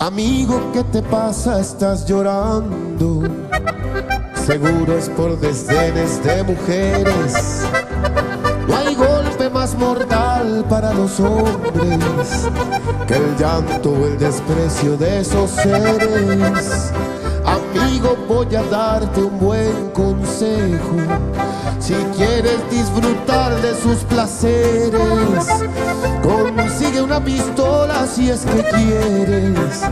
Amigo, ¿qué te pasa? Estás llorando. Seguro es por desdenes de mujeres. No hay golpe más mortal para los hombres que el llanto o el desprecio de esos seres. Amigo, voy a darte un buen consejo. Si quieres disfrutar de sus placeres, consigue una pistola si es que quieres,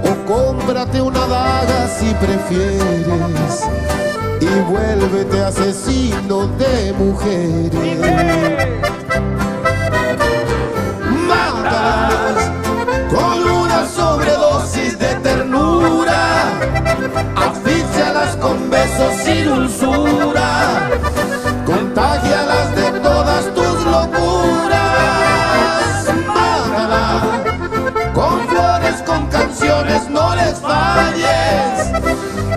o cómprate una daga si prefieres, y vuélvete asesino de mujeres. Mátalas con una sobredosis de ternura, asfíxialas con besos sin dulzura, contágialas de todas tus locuras. Mátalas con flores, con canciones, no les falles,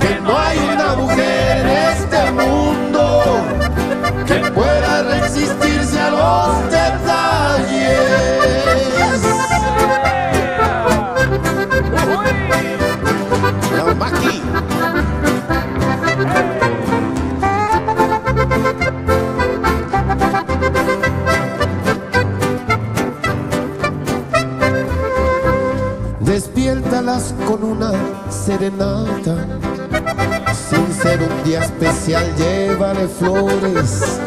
que no hay una mujer en este mundo que pueda resistirse a los detalles. La Maki. Despiértalas con una serenata. Sin ser un día especial, llévale flores.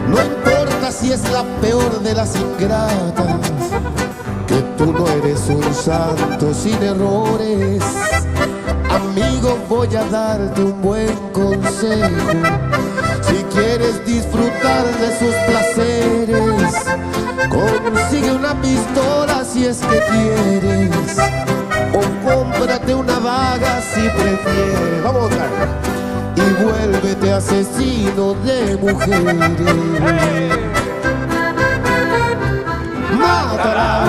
No importa si es la peor de las ingratas, que tú no eres un santo sin errores. Amigo, voy a darte un buen consejo. Si quieres disfrutar de sus placeres, consigue una pistola si es que quieres, o cómprate una daga si prefieres. Vamos a ver. Y vuélvete asesino de mujeres. Mátalas